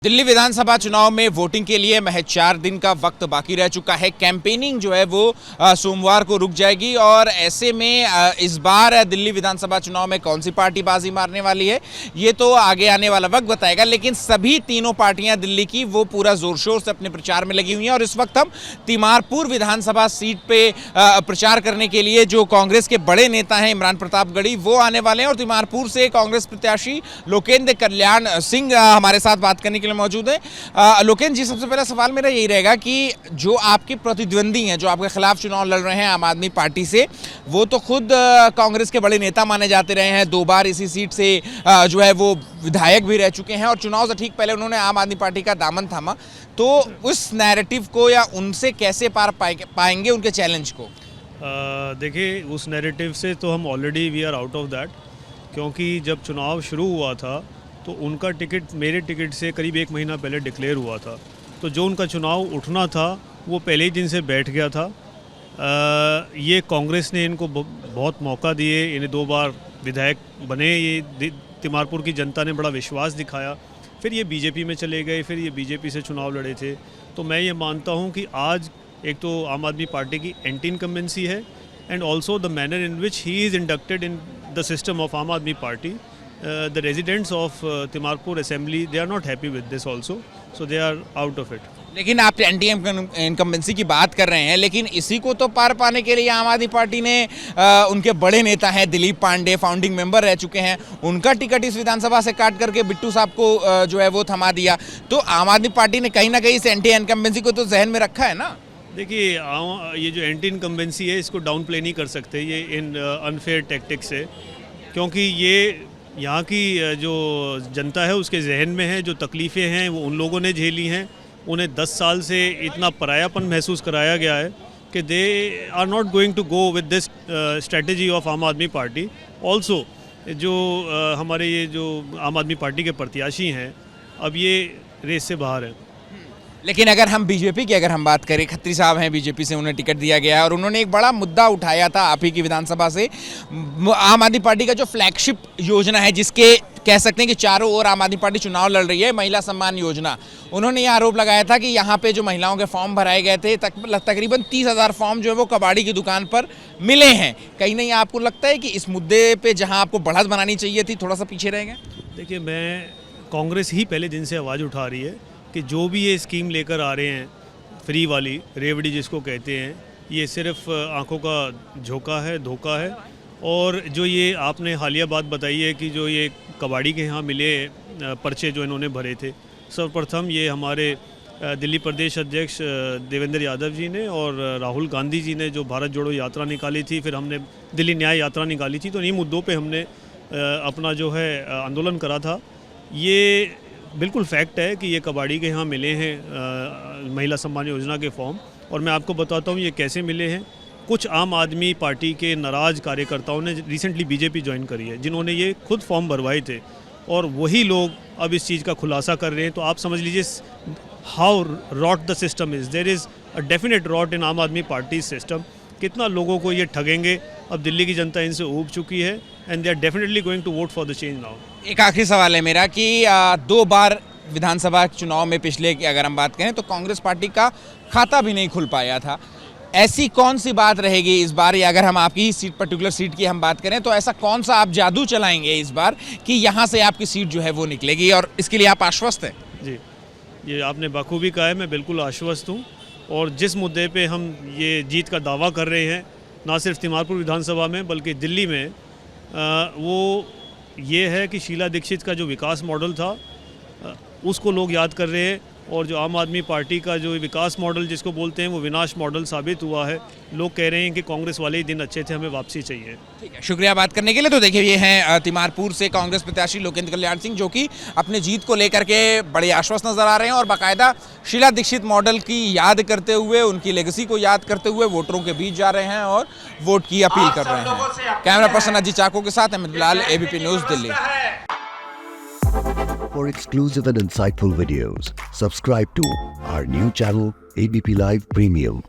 दिल्ली विधानसभा चुनाव में वोटिंग के लिए महज 4 दिन का वक्त बाकी रह चुका है। कैंपेनिंग जो है वो सोमवार को रुक जाएगी और ऐसे में इस बार दिल्ली विधानसभा चुनाव में कौन सी पार्टी बाजी मारने वाली है ये तो आगे आने वाला वक्त बताएगा। लेकिन सभी तीनों पार्टियां दिल्ली की वो पूरा जोर शोर से अपने प्रचार में लगी हुई हैं और इस वक्त हम तिमारपुर विधानसभा सीट पे प्रचार करने के लिए जो कांग्रेस के बड़े नेता हैं इमरान प्रतापगढ़ी वो आने वाले हैं और तिमारपुर से कांग्रेस प्रत्याशी लोकेंद्र कल्याण सिंह हमारे साथ बात करने के मौजूद है। लोकेंद्र जी, सबसे पहला सवाल मेरा यही रहेगा कि जो आपके प्रतिद्वंदी हैं, जो आपके खिलाफ चुनाव लड़ रहे हैं आम आदमी पार्टी से, वो तो खुद कांग्रेस के बड़े नेता माने जाते रहे हैं, 2 बार इसी सीट से जो है वो विधायक भी रह चुके हैं और चुनाव से ठीक पहले उन्होंने आम आदमी पार्टी का दामन थामा। तो उस नैरेटिव को या उनसे कैसे पार पाएंगे उनके चैलेंज को? देखिए, उस नैरेटिव से तो हम already we are out of that, क्योंकि जब चुनाव शुरू हुआ था तो उनका टिकट मेरे टिकट से करीब 1 महीना पहले डिक्लेयर हुआ था। तो जो उनका चुनाव उठना था वो पहले ही दिन से बैठ गया था। ये कांग्रेस ने इनको बहुत मौका दिए, इन्हें 2 बार विधायक बने, ये तिमारपुर की जनता ने बड़ा विश्वास दिखाया। फिर ये बीजेपी में चले गए, फिर ये बीजेपी से चुनाव लड़े थे। तो मैं ये मानता हूँ कि आज एक तो आम आदमी पार्टी की एंटी इनकम्बेंसी है and also the manner in which he is inducted in the system of Aam Aadmi party. The residents of Timarpur Assembly, they are not happy with this also, so they are out of it. लेकिन आप anti incumbency की बात कर रहे हैं, लेकिन इसी को तो पार पाने के लिए आम आदमी पार्टी ने उनके बड़े नेता हैं दिलीप पांडे, फाउंडिंग मेंबर रह चुके हैं, उनका टिकट इस विधानसभा से काट करके बिट्टू साहब को जो है वो थमा दिया। तो आम आदमी पार्टी ने कहीं ना कहीं इस एंटी इनकम्बेंसी को तो जहन में रखा है ना। देखिए, ये जो एंटी इनकम्बेंसी है इसको डाउन प्ले नहीं कर सकते ये इन अनफेयर टैक्टिक्स है, क्योंकि ये यहाँ की जो जनता है उसके जहन में है। जो तकलीफ़ें हैं वो उन लोगों ने झेली हैं, उन्हें 10 साल से इतना परायापन महसूस कराया गया है कि they are not going to go with this strategy of Aam Aadmi party. Also जो हमारे ये जो आम आदमी पार्टी के प्रत्याशी हैं अब ये रेस से बाहर हैं। लेकिन अगर हम बीजेपी की अगर हम बात करें, खत्री साहब हैं बीजेपी से, उन्हें टिकट दिया गया है और उन्होंने एक बड़ा मुद्दा उठाया था आप ही की विधानसभा से, आम आदमी पार्टी का जो फ्लैगशिप योजना है जिसके कह सकते हैं कि चारों ओर आम आदमी पार्टी चुनाव लड़ रही है, महिला सम्मान योजना। उन्होंने ये आरोप लगाया था कि यहाँ पे जो महिलाओं के फॉर्म भराए गए थे तकरीबन 30,000 फॉर्म जो है वो कबाड़ी की दुकान पर मिले हैं। कहीं नहीं आपको लगता है कि इस मुद्दे पर जहाँ आपको बढ़त बनानी चाहिए थी थोड़ा सा पीछे रह गए? देखिए, मैं कांग्रेस ही पहले दिन से आवाज़ उठा रही है कि जो भी ये स्कीम लेकर आ रहे हैं, फ्री वाली रेवड़ी जिसको कहते हैं, ये सिर्फ आंखों का झोंका है, धोखा है। और जो ये आपने हालिया बात बताई है कि जो ये कबाड़ी के यहाँ मिले पर्चे जो इन्होंने भरे थे, सर्वप्रथम ये हमारे दिल्ली प्रदेश अध्यक्ष देवेंद्र यादव जी ने और राहुल गांधी जी ने जो भारत जोड़ो यात्रा निकाली थी, फिर हमने दिल्ली न्याय यात्रा निकाली थी, तो इन्हीं मुद्दों पर हमने अपना जो है आंदोलन करा था। ये बिल्कुल फैक्ट है कि ये कबाड़ी के यहाँ मिले हैं महिला सम्मान योजना के फॉर्म, और मैं आपको बताता हूँ ये कैसे मिले हैं। कुछ आम आदमी पार्टी के नाराज़ कार्यकर्ताओं ने रिसेंटली बीजेपी ज्वाइन करी है, जिन्होंने ये खुद फॉर्म भरवाए थे, और वही लोग अब इस चीज़ का खुलासा कर रहे हैं। तो आप समझ लीजिए how rot the system is. There is a definite rot in Aam Aadmi party system. कितना लोगों को ये ठगेंगे, अब दिल्ली की जनता इनसे ऊब चुकी है and they are definitely going to vote for the change now. एक आखिरी सवाल है मेरा कि 2 बार विधानसभा चुनाव में पिछले की अगर हम बात करें तो कांग्रेस पार्टी का खाता भी नहीं खुल पाया था। ऐसी कौन सी बात रहेगी इस बार, या अगर हम आपकी ही सीट पर्टिकुलर सीट की हम बात करें तो ऐसा कौन सा आप जादू चलाएंगे इस बार कि यहाँ से आपकी सीट जो है वो निकलेगी, और इसके लिए आप आश्वस्त हैं? जी, ये आपने बखूबी कहा है, मैं बिल्कुल आश्वस्त हूँ। और जिस मुद्दे पे हम ये जीत का दावा कर रहे हैं, ना सिर्फ तिमारपुर विधानसभा में बल्कि दिल्ली में, वो ये है कि शीला दीक्षित का जो विकास मॉडल था उसको लोग याद कर रहे हैं, और जो आम आदमी पार्टी का जो विकास मॉडल जिसको बोलते हैं वो विनाश मॉडल साबित हुआ है। लोग कह रहे हैं कि कांग्रेस वाले ही दिन अच्छे थे, हमें वापसी चाहिए। ठीक है, शुक्रिया बात करने के लिए। तो देखिए, ये हैं तिमारपुर से कांग्रेस प्रत्याशी लोकेंद्र कल्याण सिंह, जो कि अपने जीत को लेकर के बड़े आश्वस्त नजर आ रहे हैं और बाकायदा शीला दीक्षित मॉडल की याद करते हुए, उनकी लेगेसी को याद करते हुए वोटरों के बीच जा रहे हैं और वोट की अपील कर रहे हैं। कैमरा पर्सन अजीत चाको के साथ Amit Bilal, ABP news, Delhi. For exclusive and insightful videos, subscribe to our new channel ABP Live Premium.